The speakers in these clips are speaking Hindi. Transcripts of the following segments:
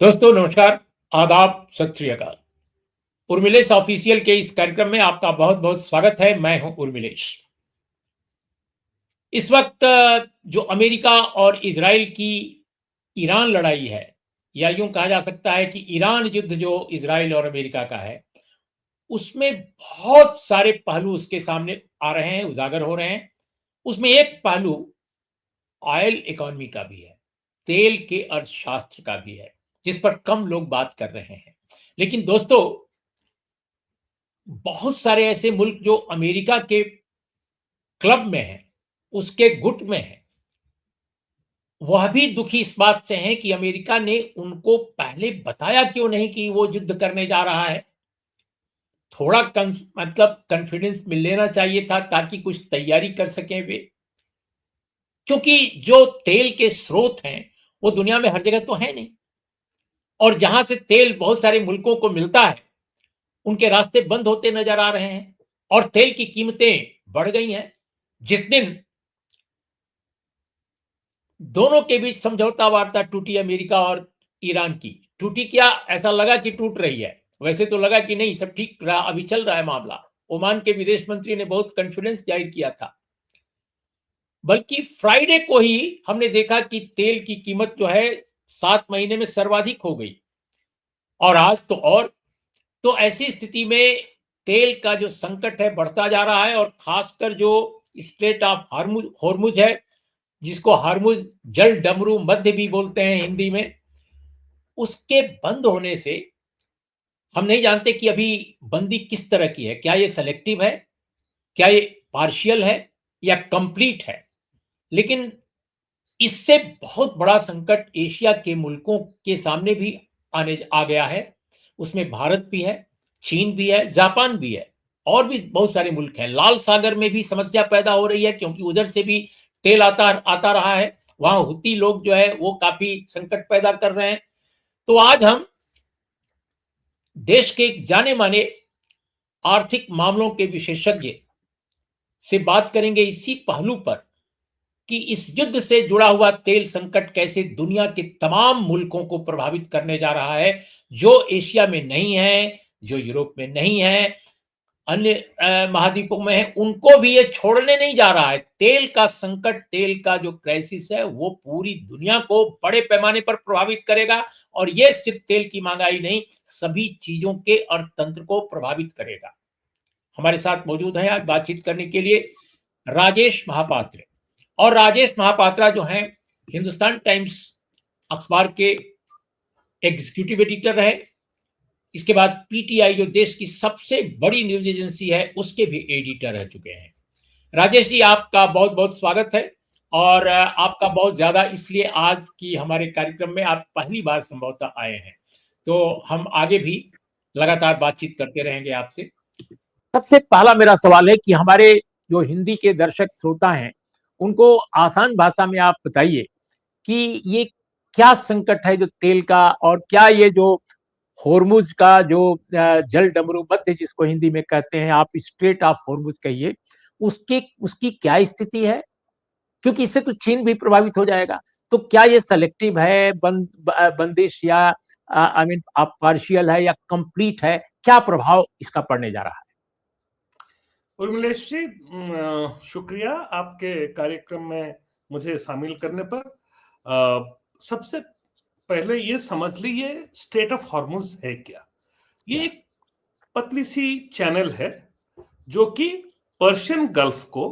दोस्तों नमस्कार, आदाब, सत श्री अकाल। उर्मिलेश ऑफिशियल के इस कार्यक्रम में आपका बहुत बहुत स्वागत है। मैं हूं उर्मिलेश। इस वक्त जो अमेरिका और इजराइल की ईरान लड़ाई है, या यूं कहा जा सकता है कि ईरान युद्ध जो इजराइल और अमेरिका का है, उसमें बहुत सारे पहलू उसके सामने आ रहे हैं, उजागर हो रहे हैं। उसमें एक पहलू ऑयल इकोनॉमी का भी है, तेल के अर्थशास्त्र का भी है, जिस पर कम लोग बात कर रहे हैं। लेकिन दोस्तों, बहुत सारे ऐसे मुल्क जो अमेरिका के क्लब में हैं, उसके गुट में हैं, वह भी दुखी इस बात से हैं कि अमेरिका ने उनको पहले बताया क्यों नहीं कि वो युद्ध करने जा रहा है। थोड़ा मतलब कॉन्फिडेंस मिल लेना चाहिए था ताकि कुछ तैयारी कर सकें वे। क्योंकि जो तेल के स्रोत हैं वो दुनिया में हर जगह तो है नहीं, और जहां से तेल बहुत सारे मुल्कों को मिलता है उनके रास्ते बंद होते नजर आ रहे हैं और तेल की कीमतें बढ़ गई हैं। जिस दिन दोनों के बीच समझौता वार्ता टूटी, अमेरिका और ईरान की टूटी, क्या ऐसा लगा कि टूट रही है? वैसे तो लगा कि नहीं, सब ठीक रहा, अभी चल रहा है मामला। ओमान के विदेश मंत्री ने बहुत कॉन्फिडेंस जाहिर किया था। बल्कि फ्राइडे को ही हमने देखा कि तेल की कीमत जो है 7 महीने में सर्वाधिक हो गई, और आज तो ऐसी स्थिति में तेल का जो संकट है बढ़ता जा रहा है। और खासकर जो स्ट्रेट ऑफ हॉर्मुज है, जिसको हॉर्मुज जल डमरू मध्य भी बोलते हैं हिंदी में, उसके बंद होने से हम नहीं जानते कि अभी बंदी किस तरह की है। क्या ये सेलेक्टिव है, क्या ये पार्शियल है, या कंप्लीट है? लेकिन इससे बहुत बड़ा संकट एशिया के मुल्कों के सामने भी आने आ गया है। उसमें भारत भी है, चीन भी है, जापान भी है, और भी बहुत सारे मुल्क हैं। लाल सागर में भी समस्या पैदा हो रही है क्योंकि उधर से भी तेल आता आता रहा है। वहां हुती लोग जो है वो काफी संकट पैदा कर रहे हैं। तो आज हम देश के एक जाने माने आर्थिक मामलों के विशेषज्ञ से बात करेंगे इसी पहलू पर कि इस युद्ध से जुड़ा हुआ तेल संकट कैसे दुनिया के तमाम मुल्कों को प्रभावित करने जा रहा है, जो एशिया में नहीं है, जो यूरोप में नहीं है, अन्य महाद्वीपों में है, उनको भी ये छोड़ने नहीं जा रहा है। तेल का संकट, तेल का जो क्राइसिस है, वो पूरी दुनिया को बड़े पैमाने पर प्रभावित करेगा। और ये सिर्फ तेल की महंगाई नहीं, सभी चीजों के अर्थतंत्र को प्रभावित करेगा। हमारे साथ मौजूद हैं आज बातचीत करने के लिए राजेश महापात्र। और राजेश महापात्रा जो हैं, हिंदुस्तान टाइम्स अखबार के एग्जीक्यूटिव एडिटर रहे। इसके बाद पीटीआई, जो देश की सबसे बड़ी न्यूज एजेंसी है, उसके भी एडिटर रह चुके हैं। राजेश जी, आपका बहुत बहुत स्वागत है। और आपका बहुत ज्यादा इसलिए आज की हमारे कार्यक्रम में आप पहली बार संभवतः आए हैं, तो हम आगे भी लगातार बातचीत करते रहेंगे आपसे। सबसे पहला मेरा सवाल है कि हमारे जो हिंदी के दर्शक श्रोता हैं, उनको आसान भाषा में आप बताइए कि ये क्या संकट है जो तेल का, और क्या ये जो होर्मुज का जो जल डमरू मध्य जिसको हिंदी में कहते हैं, आप स्ट्रेट ऑफ होर्मुज कहिए, उसकी उसकी क्या स्थिति है? क्योंकि इससे तो चीन भी प्रभावित हो जाएगा। तो क्या ये सेलेक्टिव है, बंदिश, या आई मीन आप पार्शियल है, या कंप्लीट है? क्या प्रभाव इसका पड़ने जा रहा है? उर्मिलेश जी, शुक्रिया आपके कार्यक्रम में मुझे शामिल करने पर। सबसे पहले ये समझ लीजिए स्ट्रेट ऑफ हॉर्मुज है क्या। ये एक पतली सी चैनल है जो कि पर्शियन गल्फ को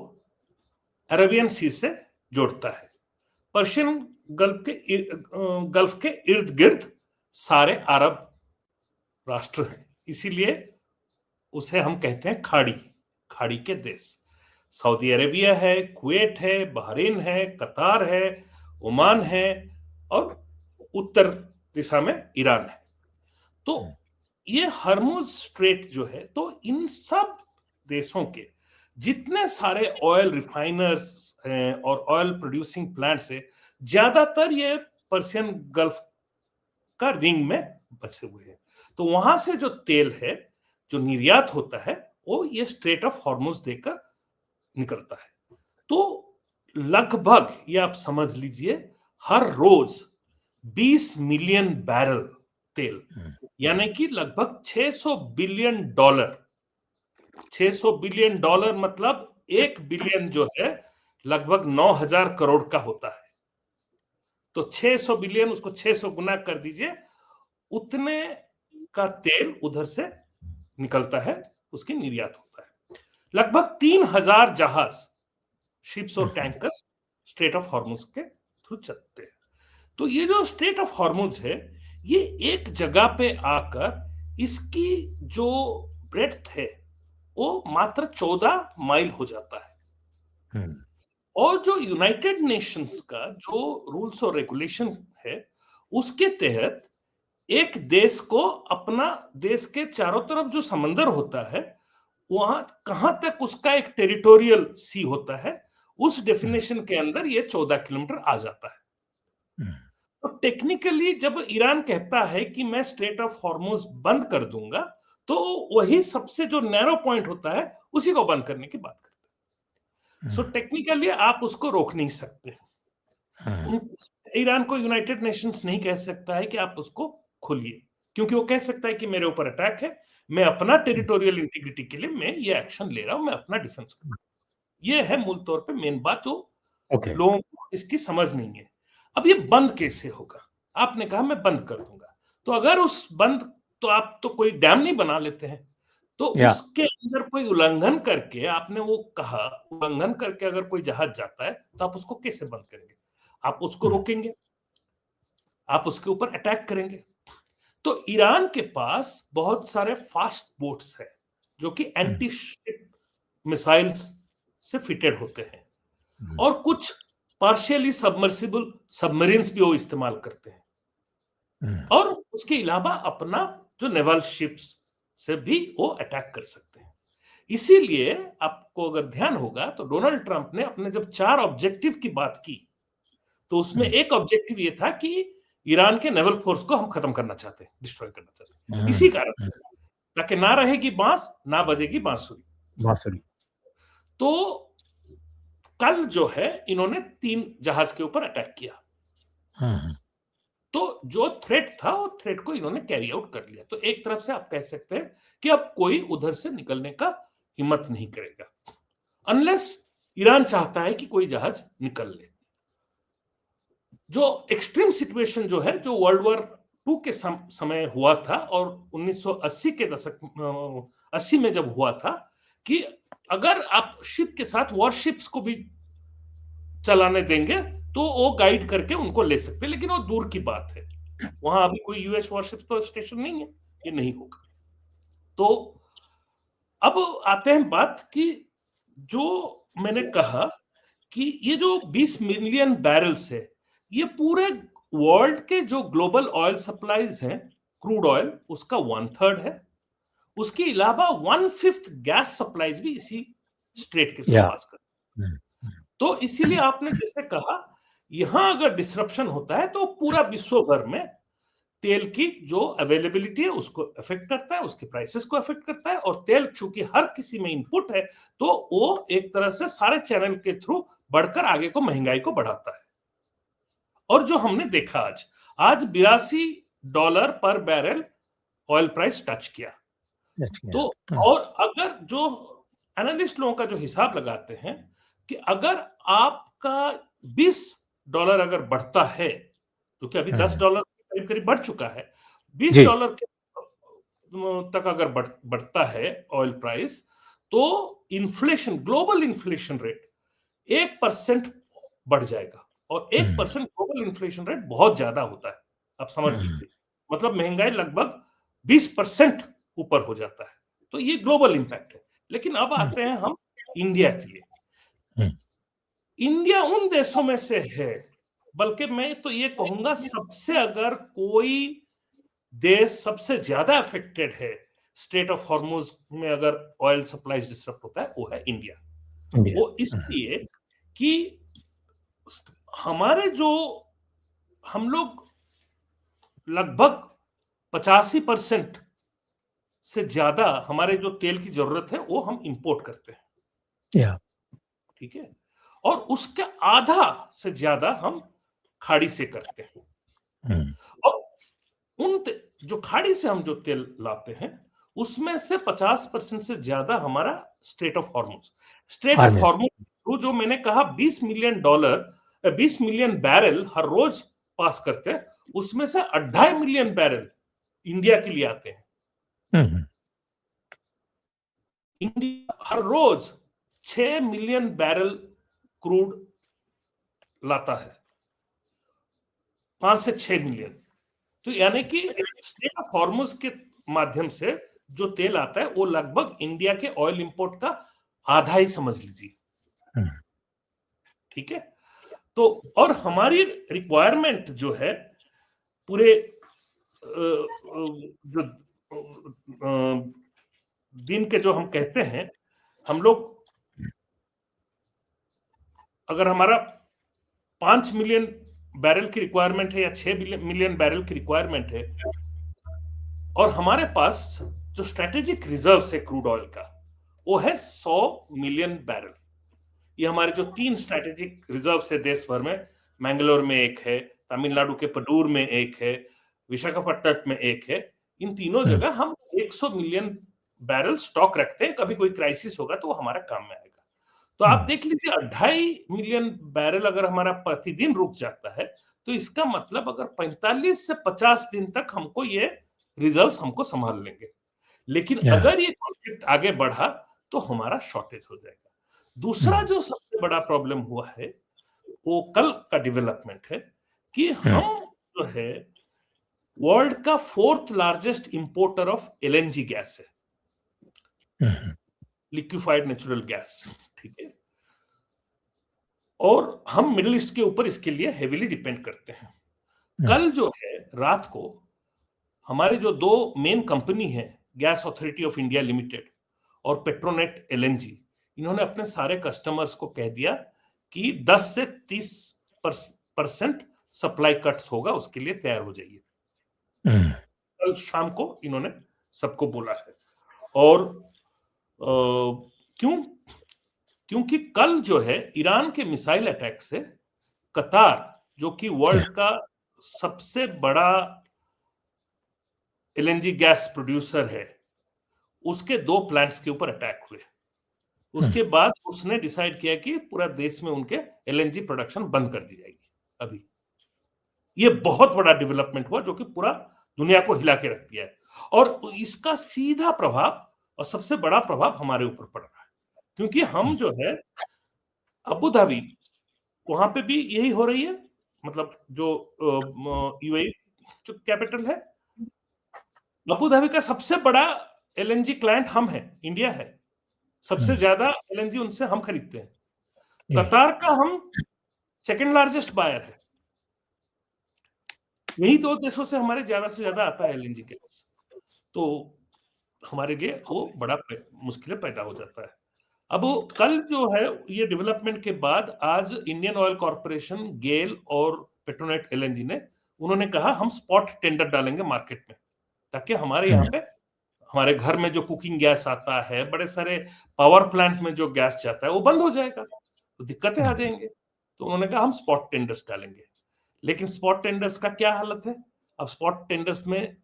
अरेबियन सी से जोड़ता है। पर्शियन गल्फ के इर्द गिर्द सारे अरब राष्ट्र हैं, इसीलिए उसे हम कहते हैं खाड़ी के देश। सऊदी अरेबिया है, कुवैत है, बहरीन है, कतार है, ओमान है, और उत्तर दिशा में ईरान है। तो ये हर्मुज स्ट्रेट जो है, तो इन सब देशों के जितने सारे ऑयल रिफाइनर्स हैं और ऑयल प्रोड्यूसिंग प्लांट्स है, ज्यादातर ये पर्शियन गल्फ का रिंग में बसे हुए हैं। तो वहां से जो तेल है जो निर्यात होता है, वो ये स्ट्रेट ऑफ हॉर्मुज देकर निकलता है। तो लगभग ये आप समझ लीजिए हर रोज 20 मिलियन बैरल तेल, यानी कि लगभग $600 बिलियन। $600 बिलियन मतलब 1 बिलियन जो है लगभग 9,000 करोड़ का होता है। तो 600 बिलियन, उसको 600 गुना कर दीजिए, उतने का तेल उधर से निकलता है, उसकी निर्यात होता है। लगभग 3,000 जहाज, शिप्स और टैंकर्स स्ट्रेट ऑफ हॉर्मुज के थ्रू चलते हैं। तो ये जो स्ट्रेट ऑफ हॉर्मुज है, ये एक जगह पे आकर इसकी जो ब्रेड्थ है वो मात्र 14 माइल हो जाता है। और जो यूनाइटेड नेशंस का जो रूल्स और रेगुलेशन है, उसके तहत एक देश को अपना, देश के चारों तरफ जो समंदर होता है, वहां कहां तक उसका एक टेरिटोरियल सी होता है, उस डेफिनेशन के अंदर ये 14 किलोमीटर आ जाता है। तो टेक्निकली जब ईरान कहता है कि मैं स्ट्रेट ऑफ हॉर्मुज बंद कर दूंगा, तो वही सबसे जो नैरो पॉइंट होता है उसी को बंद करने की बात करते हैं। सो टेक्निकली आप उसको रोक नहीं सकते। ईरान को यूनाइटेड नेशंस नहीं कह सकता है कि आप उसको खोलिए, क्योंकि वो कह सकता है कि मेरे ऊपर अटैक है, मैं अपना टेरिटोरियल इंटीग्रिटी के लिए मैं ये एक्शन ले रहा हूं, मैं अपना डिफेंस कर रहा हूं। ये है मूल तौर पे मेन बात, तो लोगों को इसकी समझ नहीं है। अब ये बंद कैसे होगा? आपने कहा मैं बंद कर दूंगा, तो अगर उस बंद, तो आप तो कोई डैम नहीं बना लेते हैं, तो उसके अंदर कोई उल्लंघन करके, आपने वो कहा उल्लंघन करके अगर कोई जहाज जाता है, तो आप उसको कैसे बंद करेंगे? आप उसको रोकेंगे, आप उसके ऊपर अटैक करेंगे। तो ईरान के पास बहुत सारे फास्ट बोट्स हैं जो कि एंटी शिप मिसाइल्स से फिटेड होते हैं, और कुछ पार्शियली सबमर्सिबल सबमरीन्स भी वो इस्तेमाल करते हैं, और उसके अलावा अपना जो नेवल शिप्स से भी वो अटैक कर सकते हैं। इसीलिए आपको अगर ध्यान होगा तो डोनाल्ड ट्रंप ने अपने जब 4 ऑब्जेक्टिव की बात की, तो उसमें एक ऑब्जेक्टिव ये था कि ईरान के नेवल फोर्स को हम खत्म करना चाहते हैं, डिस्ट्रॉय करना चाहते हैं, इसी कारण से, ताकि ना रहेगी बांस, ना बजेगी बांसुरी। तो कल जो है इन्होंने 3 जहाज के ऊपर अटैक किया। तो जो थ्रेट था, वो थ्रेट को इन्होंने कैरी आउट कर लिया। तो एक तरफ से आप कह सकते हैं कि अब कोई उधर से निकलने का हिम्मत नहीं करेगा, अनलेस ईरान चाहता है कि कोई जहाज निकल ले। जो एक्सट्रीम सिचुएशन जो है, जो वर्ल्ड वॉर 2 के समय हुआ था, और 1980 के दशक 80 में जब हुआ था, कि अगर आप शिप के साथ वॉरशिप्स को भी चलाने देंगे तो वो गाइड करके उनको ले सकते हैं, लेकिन वो दूर की बात है, वहां अभी कोई यूएस वॉरशिप तो स्टेशन नहीं है, ये नहीं होगा। तो अब आते हैं बात कि जो मैंने कहा कि ये जो 20 मिलियन बैरल्स है, ये पूरे वर्ल्ड के जो ग्लोबल ऑयल सप्लाईज हैं, क्रूड ऑयल, उसका 1/3 है। उसके अलावा 1/5 गैस सप्लाईज भी इसी स्ट्रेट के पास कर। तो इसीलिए आपने जैसे कहा, यहां अगर डिसरप्शन होता है तो पूरा विश्व भर में तेल की जो अवेलेबिलिटी है उसको अफेक्ट करता है, उसके प्राइसेस को अफेक्ट करता है, और तेल चूंकि हर किसी में इनपुट है, तो वो एक तरह से सारे चैनल के थ्रू बढ़कर आगे को महंगाई को बढ़ाता है। और जो हमने देखा आज $82 पर बैरल ऑयल प्राइस टच किया। तो और अगर जो एनालिस्ट लोगों का जो हिसाब लगाते हैं कि अगर आपका $20 अगर बढ़ता है, क्योंकि अभी $10 करीब करीब बढ़ चुका है, $20 के तक अगर बढ़ता है ऑयल प्राइस, तो इन्फ्लेशन, ग्लोबल इन्फ्लेशन रेट 1% बढ़ जाएगा, और 1% ग्लोबल इन्फ्लेशन रेट बहुत ज्यादा होता है, आप समझ लीजिए, मतलब महंगाई लगभग 20% ऊपर हो जाता है। तो ये ग्लोबल इंपैक्ट है। लेकिन अब आते हैं हम इंडिया के लिए। इंडिया उन देशों में से है, बल्कि मैं तो ये कहूंगा सबसे, अगर कोई देश सबसे ज्यादा अफेक्टेड है स्ट्रेट ऑफ हॉर्मुज में अगर ऑयल सप्लाई डिस्टर्ब होता है, वो है इंडिया। वो इसलिए कि हमारे जो, हम लोग लगभग 85% से ज्यादा हमारे जो तेल की जरूरत है वो हम इंपोर्ट करते हैं, ठीक है, और उसका आधा से ज्यादा हम खाड़ी से करते हैं। और जो खाड़ी से हम जो तेल लाते हैं उसमें से 50% से ज्यादा हमारा स्ट्रेट ऑफ हॉर्मुज जो मैंने कहा $20 मिलियन 20 मिलियन बैरल हर रोज पास करते हैं, उसमें से 2.5 मिलियन बैरल इंडिया के लिए आते हैं। इंडिया हर रोज 6 मिलियन बैरल क्रूड लाता है, 5 से 6 मिलियन। तो यानी कि स्ट्रेट ऑफ हॉर्मुज के माध्यम से जो तेल आता है वो लगभग इंडिया के ऑयल इंपोर्ट का आधा ही समझ लीजिए। ठीक है, तो और हमारी रिक्वायरमेंट जो है पूरे जो दिन के जो हम कहते हैं, हम लोग अगर हमारा 5 मिलियन बैरल की रिक्वायरमेंट है या 6 मिलियन बैरल की रिक्वायरमेंट है, और हमारे पास जो स्ट्रेटेजिक रिजर्व है क्रूड ऑयल का वो है 100 मिलियन बैरल। ये हमारे जो 3 स्ट्रेटेजिक रिजर्व है देश भर में, मैंगलोर में एक है, तमिलनाडु के पडूर में एक है, विशाखापट्टनम में एक है, इन तीनों जगह हम 100 मिलियन बैरल स्टॉक रखते हैं, कभी कोई क्राइसिस होगा तो वो हमारा काम में आएगा। तो आप देख लीजिए 2.5 मिलियन बैरल अगर हमारा प्रतिदिन रुक जाता है तो इसका मतलब अगर 45 से 50 दिन तक हमको ये रिजर्व्स हमको संभाल लेंगे। लेकिन अगर ये कॉन्फ्लिक्ट आगे बढ़ा तो हमारा शॉर्टेज हो जाएगा। दूसरा जो सबसे बड़ा प्रॉब्लम हुआ है वो कल का डेवलपमेंट है कि हम जो है वर्ल्ड का 4th largest importer of LNG gas है, लिक्विफाइड नेचुरल गैस। ठीक है, और हम मिडिल ईस्ट के ऊपर इसके लिए हेवीली डिपेंड करते हैं। कल जो है रात को हमारे जो 2 मेन कंपनी है, gas authority of India limited और पेट्रोनेट एलएनजी, इन्होंने अपने सारे कस्टमर्स को कह दिया कि 10 से 30% सप्लाई कट्स होगा, उसके लिए तैयार हो जाइए। कल शाम को इन्होंने सबको बोला है। और क्योंकि कल जो है ईरान के मिसाइल अटैक से कतार, जो कि वर्ल्ड का सबसे बड़ा एलएनजी गैस प्रोड्यूसर है, उसके 2 प्लांट्स के ऊपर अटैक हुए। उसके बाद उसने डिसाइड किया कि पूरा देश में उनके एलएनजी प्रोडक्शन बंद कर दी जाएगी। अभी ये बहुत बड़ा डेवलपमेंट हुआ जो कि पूरा दुनिया को हिला के रख दिया है, और इसका सीधा प्रभाव और सबसे बड़ा प्रभाव हमारे ऊपर पड़ रहा है, क्योंकि हम जो है अबू धाबी, वहां पे भी यही हो रही है। मतलब जो यूएई जो कैपिटल है, अबू धाबी का सबसे बड़ा एलएनजी क्लाइंट हम हैं, इंडिया है। सबसे ज्यादा एलएनजी उनसे हम खरीदते हैं। कतार का हम सेकंड लार्जेस्ट बायर है। यही 2 देशों से हमारे ज्यादा से ज्यादा आता है एलएनजी गैस, तो हमारे लिए वो बड़ा मुश्किलें पैदा हो जाता है। अब कल जो है ये डेवलपमेंट के बाद आज इंडियन ऑयल कॉर्पोरेशन, गेल और पेट्रोनेट एलएनजी ने उन्होंने कहा हम स्पॉट टेंडर डालेंगे मार्केट में, ताकि हमारे यहाँ पे हमारे घर में जो कुकिंग गैस आता है, बड़े सारे पावर प्लांट में जो गैस जाता है वो बंद हो जाएगा, तो दिक्कतें आ जाएंगे। तो उन्होंने कहा हम स्पॉट टेंडर्स डालेंगे। लेकिन स्पॉट टेंडर्स का क्या हालत है, अब स्पॉट टेंडर्स में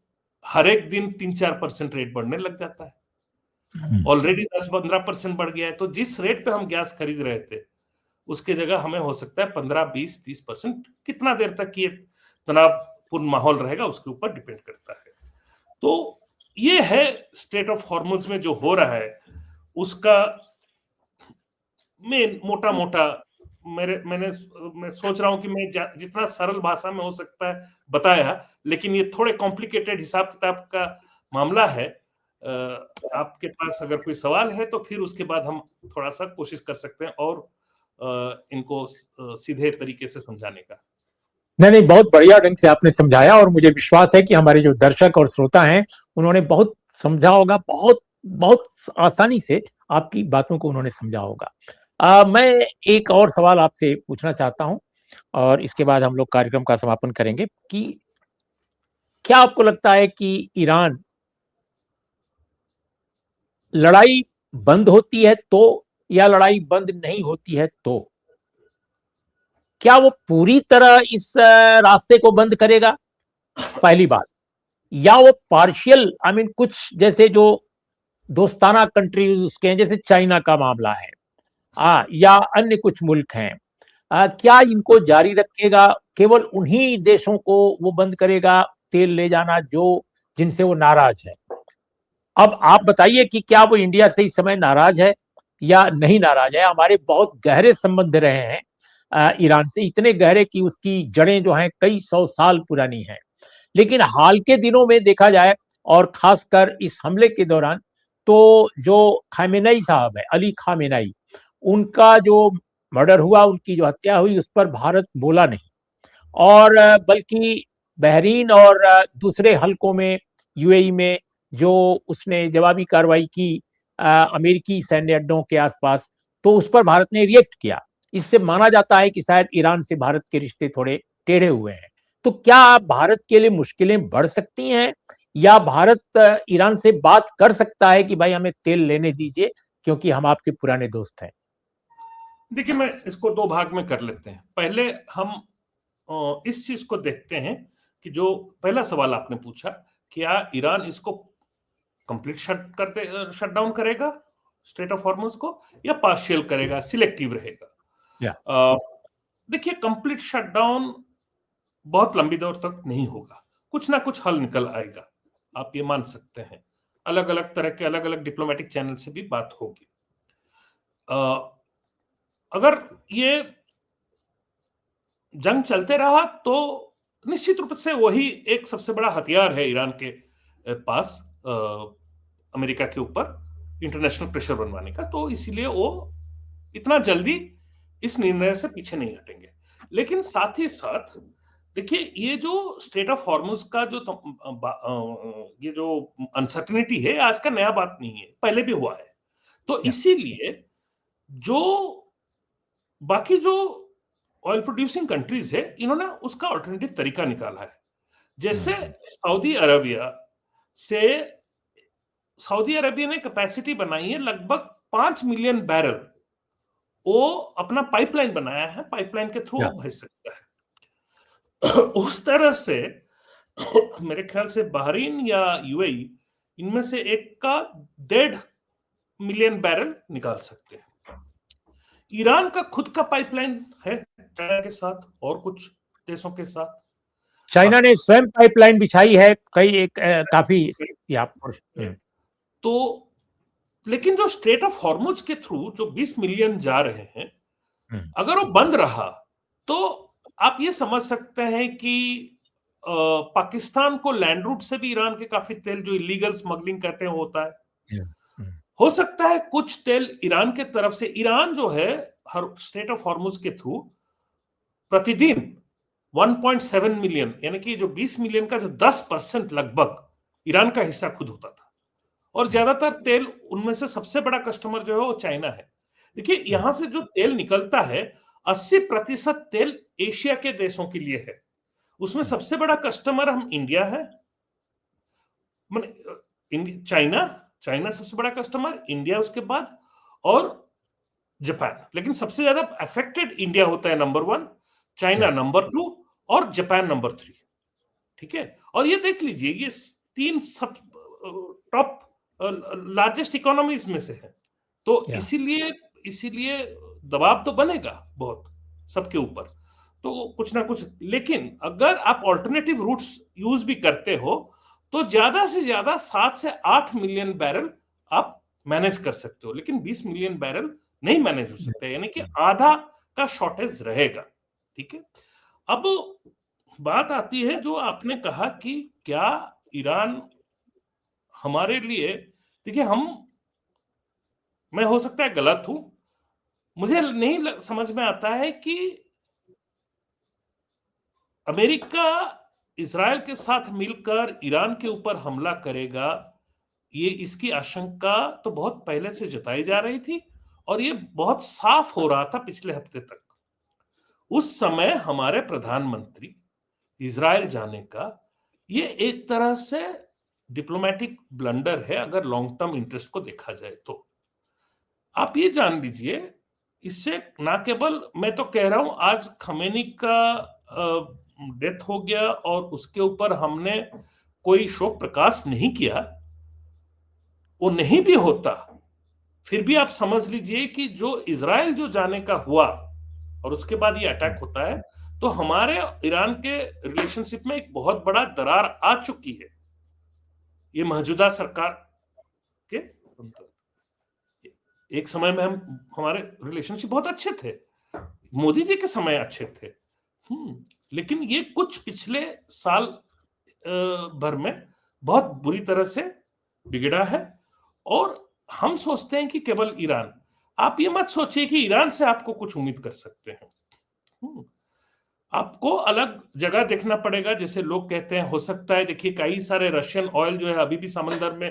हर एक दिन 3-4% रेट बढ़ने लग जाता है। ऑलरेडी 10-15% बढ़ गया है, तो जिस रेट पे हम गैस खरीद रहे थे उसके जगह हमें हो सकता है 15-20-30%, कितना देर तक ये तनावपूर्ण माहौल रहेगा उसके ऊपर डिपेंड करता है। तो ये है स्ट्रेट ऑफ हॉर्मुज में जो हो रहा है उसका मैं मोटा मैं सोच रहा हूं कि मैं जितना सरल भाषा में हो सकता है बताया, लेकिन ये थोड़े कॉम्प्लिकेटेड हिसाब किताब का मामला है। आपके पास अगर कोई सवाल है तो फिर उसके बाद हम थोड़ा सा कोशिश कर सकते हैं और इनको सीधे तरीके से समझाने का। नहीं, बहुत बढ़िया ढंग से आपने समझाया, और मुझे विश्वास है कि हमारे जो दर्शक और श्रोता हैं उन्होंने बहुत समझा होगा, बहुत आसानी से आपकी बातों को उन्होंने समझा होगा। मैं एक और सवाल आपसे पूछना चाहता हूं और इसके बाद हम लोग कार्यक्रम का समापन करेंगे कि क्या आपको लगता है कि ईरान लड़ाई बंद होती है तो, या लड़ाई बंद नहीं होती है तो क्या वो पूरी तरह इस रास्ते को बंद करेगा? पहली बात। या वो पार्शियल आई मीन कुछ जैसे जो दोस्ताना कंट्रीज उसके हैं, जैसे चाइना का मामला है या अन्य कुछ मुल्क हैं, क्या इनको जारी रखेगा? केवल उन्हीं देशों को वो बंद करेगा तेल ले जाना जो जिनसे वो नाराज है? अब आप बताइए कि क्या वो इंडिया से इस समय नाराज है या नहीं नाराज है? हमारे बहुत गहरे संबंध रहे हैं ईरान से, इतने गहरे कि उसकी जड़ें जो हैं कई 100 साल पुरानी हैं। लेकिन हाल के दिनों में देखा जाए और खासकर इस हमले के दौरान, तो जो खामेनेई साहब है, अली खामेनेई, उनका जो मर्डर हुआ, उनकी जो हत्या हुई, उस पर भारत बोला नहीं। और बल्कि बहरीन और दूसरे हलकों में, यूएई में जो उसने जवाबी कार्रवाई की अमेरिकी सैन्य अड्डों के आसपास, तो उस पर भारत ने रिएक्ट किया। इससे माना जाता है कि शायद ईरान से भारत के रिश्ते थोड़े टेढ़े हुए हैं। तो क्या भारत के लिए मुश्किलें बढ़ सकती हैं या भारत ईरान से बात कर सकता है कि भाई हमें तेल लेने दीजिए क्योंकि हम आपके पुराने दोस्त हैं? देखिए, मैं इसको दो भाग में कर लेते हैं। पहले हम इस चीज को देखते हैं कि जो पहला सवाल आपने पूछा, क्या ईरान इसको कंप्लीट शट डाउन करेगा स्ट्रेट ऑफ हॉर्मुज को, या पार्शियल करेगा, सिलेक्टिव रहेगा? देखिए, कंप्लीट शटडाउन बहुत लंबी दौर तक नहीं होगा, कुछ ना कुछ हल निकल आएगा, आप ये मान सकते हैं। अलग अलग तरह के अलग अलग डिप्लोमेटिक चैनल से भी बात होगी। अगर ये जंग चलते रहा तो निश्चित रूप से वही एक सबसे बड़ा हथियार है ईरान के पास अमेरिका के ऊपर इंटरनेशनल प्रेशर बनवाने का। तो इसीलिए वो इतना जल्दी इस निर्णय से पीछे नहीं हटेंगे। लेकिन साथ ही साथ देखिए, ये जो स्टेट ऑफ हॉर्मुज का ये जो अनसर्टेनिटी है, आज का नया बात नहीं है, पहले भी हुआ है। तो इसीलिए जो बाकी जो ऑयल प्रोड्यूसिंग कंट्रीज है, इन्होंने उसका ऑल्टरनेटिव तरीका निकाला है। जैसे सऊदी अरेबिया ने कैपेसिटी बनाई है लगभग 5 मिलियन बैरल, वो अपना पाइपलाइन बनाया है, पाइपलाइन के थ्रू भेज सकता है। उस तरह से मेरे ख्याल से बहरीन या यूएई इनमें से एक का 1.5 मिलियन बैरल निकाल सकते हैं। ईरान का खुद का पाइपलाइन है चाइना के साथ और कुछ देशों के साथ। चाइना ने स्वयं पाइपलाइन बिछाई है कई काफी। तो लेकिन जो स्ट्रेट ऑफ हॉर्मुज के थ्रू जो 20 मिलियन जा रहे हैं, अगर वो बंद रहा तो आप ये समझ सकते हैं कि पाकिस्तान को लैंड रूट से भी ईरान के काफी तेल, जो इलीगल स्मगलिंग कहते हैं, होता है। हो सकता है कुछ तेल ईरान के तरफ से, ईरान जो है हर स्ट्रेट ऑफ हॉर्मुज के थ्रू प्रतिदिन 1.7 मिलियन, यानी कि जो 20 मिलियन का जो 10% लगभग ईरान का हिस्सा खुद होता था। और ज्यादातर तेल उनमें से सबसे बड़ा कस्टमर जो है वो चाइना है। देखिए, यहां से जो तेल निकलता है 80% तेल एशिया के देशों के लिए है। उसमें सबसे बड़ा कस्टमर हम इंडिया है, चाइना सबसे बड़ा कस्टमर, इंडिया उसके बाद, और जापान। लेकिन सबसे ज्यादा अफेक्टेड इंडिया होता है नंबर 1, चाइना नंबर 2 और जापान नंबर 3। ठीक है, और ये देख लीजिए, ये 3 सब टॉप लार्जेस्ट इकोनॉमीज में से है। तो इसीलिए दबाव तो बनेगा बहुत सबके ऊपर, तो कुछ ना कुछ। लेकिन अगर आप ऑल्टरनेटिव रूट्स यूज भी करते हो तो ज्यादा से ज्यादा 7 से 8 मिलियन बैरल आप मैनेज कर सकते हो, लेकिन 20 मिलियन बैरल नहीं मैनेज हो सकते, यानी कि आधा का शॉर्टेज रहेगा। ठीक है, अब बात आती है जो आपने कहा कि क्या ईरान हमारे लिए, देखिए मैं हो सकता है गलत हूं, मुझे नहीं समझ में आता है कि अमेरिका इजराइल के साथ मिलकर ईरान के ऊपर हमला करेगा। ये इसकी आशंका तो बहुत पहले से जताई जा रही थी और ये बहुत साफ हो रहा था पिछले हफ्ते तक। उस समय हमारे प्रधानमंत्री इजराइल जाने का ये एक तरह से डिप्लोमेटिक ब्लंडर है, अगर लॉन्ग टर्म इंटरेस्ट को देखा जाए तो। आप ये जान लीजिए, इससे ना केवल मैं तो कह रहा हूं, आज खमेनी का डेथ हो गया और उसके ऊपर हमने कोई शोक प्रकाश नहीं किया, वो नहीं भी होता, फिर भी आप समझ लीजिए कि जो इजराइल जो जाने का हुआ और उसके बाद ये अटैक होता है, तो हमारे ईरान के रिलेशनशिप में एक बहुत बड़ा दरार आ चुकी है। ये मौजूदा सरकार के एक समय में हमारे रिलेशनशिप बहुत अच्छे थे, मोदी जी के समय अच्छे थे, लेकिन ये कुछ पिछले साल भर में बहुत बुरी तरह से बिगड़ा है। और हम सोचते हैं कि केवल ईरान, आप ये मत सोचिए कि ईरान से आपको कुछ उम्मीद कर सकते हैं। आपको अलग जगह देखना पड़ेगा। जैसे लोग कहते हैं हो सकता है, देखिए कई सारे रशियन ऑयल जो है अभी भी समंदर में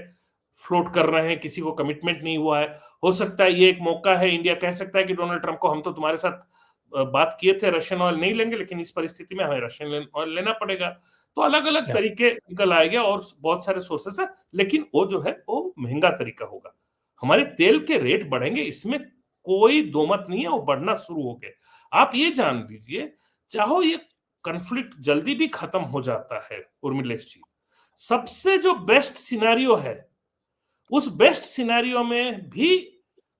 फ्लोट कर रहे हैं, किसी को कमिटमेंट नहीं हुआ है। हो सकता है ये एक मौका है, इंडिया कह सकता है कि डोनाल्ड ट्रंप को हम तो तुम्हारे साथ बात किए थे, रशियन ऑयल नहीं लेंगे, लेकिन इस परिस्थिति में हमें रशियन ऑयल लेना पड़ेगा। तो अलग अलग तरीके निकल आएंगे और बहुत सारे सोर्सेस है, लेकिन वो जो है वो महंगा तरीका होगा। हमारे तेल के रेट बढ़ेंगे, इसमें कोई दो मत नहीं है, वो बढ़ना शुरू हो गए। आप ये जान लीजिए, चाहे ये कॉन्फ्लिक्ट जल्दी भी खत्म हो जाता है उर्मिलेश जी, सबसे जो बेस्ट सिनेरियो है, उस बेस्ट सिनेरियो में भी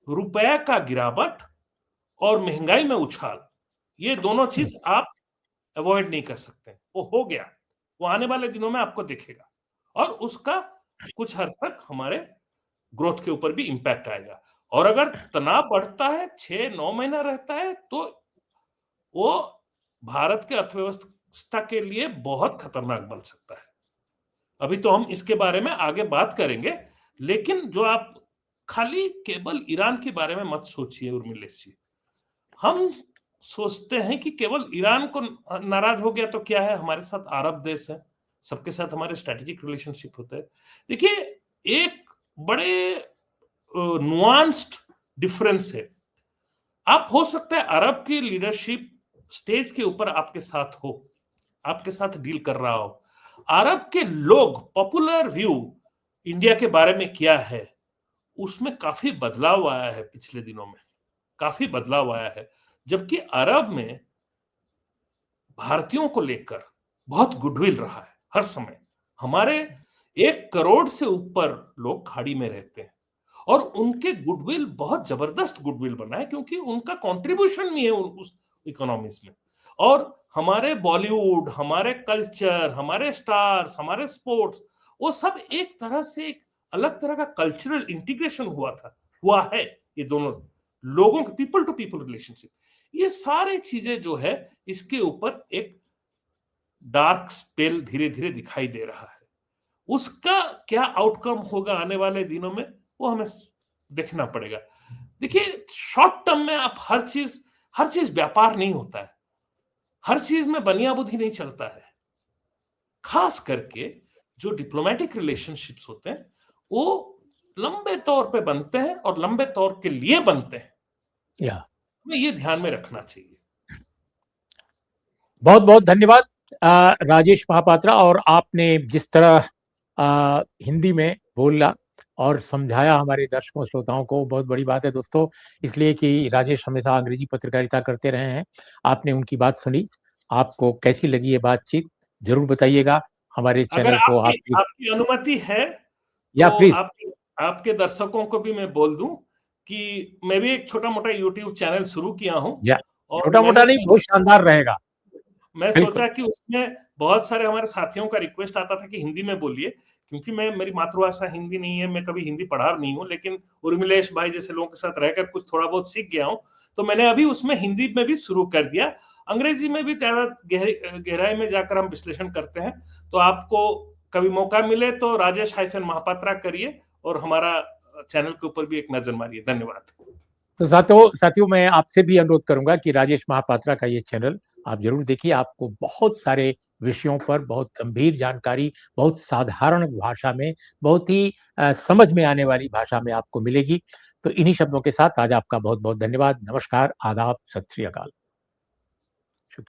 रुपया का गिरावट और महंगाई में उछाल, ये दोनों चीज आप अवॉइड नहीं कर सकते। वो हो गया, वो आने वाले दिनों में आपको दिखेगा और उसका कुछ हद तक हमारे ग्रोथ के ऊपर भी इंपैक्ट आएगा। और अगर तनाव बढ़ता है, 6-9 महीना रहता है, तो वो भारत के अर्थव्यवस्था के लिए बहुत खतरनाक बन सकता है। अभी तो हम इसके बारे में आगे बात करेंगे, लेकिन जो आप खाली केवल ईरान के बारे में मत सोचिए उर्मिलेश जी। हम सोचते हैं कि केवल ईरान को नाराज हो गया तो क्या है, हमारे साथ अरब देश है, सबके साथ हमारे स्ट्रेटेजिक रिलेशनशिप होते हैं। देखिए, एक बड़े नुआंस्ड डिफरेंस है। आप हो सकता है अरब की लीडरशिप स्टेज के ऊपर आपके साथ हो, आपके साथ डील कर रहा हो, अरब के लोग पॉपुलर व्यू इंडिया के बारे में क्या है, उसमें काफी बदलाव आया है। पिछले दिनों में काफी बदलाव आया है, जबकि अरब में भारतीयों को लेकर बहुत गुडविल रहा है हर समय। हमारे 1 करोड़ से ऊपर लोग खाड़ी में रहते हैं और उनके गुडविल बहुत जबरदस्त गुडविल बना है, क्योंकि उनका कंट्रीब्यूशन भी है उस इकोनॉमीज में। और हमारे बॉलीवुड, हमारे कल्चर, हमारे स्टार्स, हमारे स्पोर्ट्स, वो सब एक तरह से एक अलग तरह का कल्चरल इंटीग्रेशन हुआ है। ये दोनों लोगों के पीपल टू पीपल रिलेशनशिप, ये सारे चीजें जो है, इसके ऊपर एक डार्क स्पेल धीरे धीरे दिखाई दे रहा है। उसका क्या आउटकम होगा आने वाले दिनों में, वो हमें देखना पड़ेगा। देखिए, शॉर्ट टर्म में आप हर चीज व्यापार नहीं होता है, हर चीज में बनिया बुद्धि नहीं चलता है। खास करके जो डिप्लोमेटिक रिलेशनशिप्स होते हैं, वो लंबे तौर पे बनते हैं और लंबे तौर के लिए बनते हैं। हमें ये ध्यान में रखना चाहिए। बहुत बहुत धन्यवाद राजेश महापात्रा। और आपने जिस तरह हिंदी में बोला और समझाया हमारे दर्शकों श्रोताओं को, बहुत बड़ी बात है दोस्तों, इसलिए कि राजेश हमेशा अंग्रेजी पत्रकारिता करते रहे हैं। आपने उनकी बात सुनी, आपको कैसी लगी ये बातचीत जरूर बताइएगा। हमारे चैनल को आपकी अनुमति है या तो प्लीज आपके दर्शकों को भी मैं बोल दूं कि मैं भी एक छोटा मोटा यूट्यूब चैनल शुरू किया हूं। छोटा मोटा नहीं, बहुत शानदार रहेगा। मैं सोचा कि उसमें बहुत सारे हमारे साथियों का रिक्वेस्ट आता था कि हिंदी में बोलिए, क्योंकि मेरी मातृभाषा हिंदी नहीं है, मैं कभी हिंदी पढ़ा नहीं हूँ, लेकिन उर्मिलेश भाई जैसे लोगों के साथ रहकर कुछ थोड़ा बहुत सीख गया हूँ, तो मैंने अभी उसमें हिंदी में भी शुरू कर दिया। अंग्रेजी में भी ज्यादा गहराई में जाकर हम विश्लेषण करते हैं। तो आपको कभी मौका मिले तो राजेश-महापात्रा करिए और हमारा चैनल के ऊपर भी एक नजर मारिए। धन्यवाद। तो साथियों मैं आपसे भी अनुरोध करूंगा कि राजेश महापात्रा का ये चैनल आप जरूर देखिए। आपको बहुत सारे विषयों पर बहुत गंभीर जानकारी, बहुत साधारण भाषा में, बहुत ही समझ में आने वाली भाषा में आपको मिलेगी। तो इन्हीं शब्दों के साथ आज आपका बहुत बहुत धन्यवाद। नमस्कार, आदाब, सत श्री अकाल।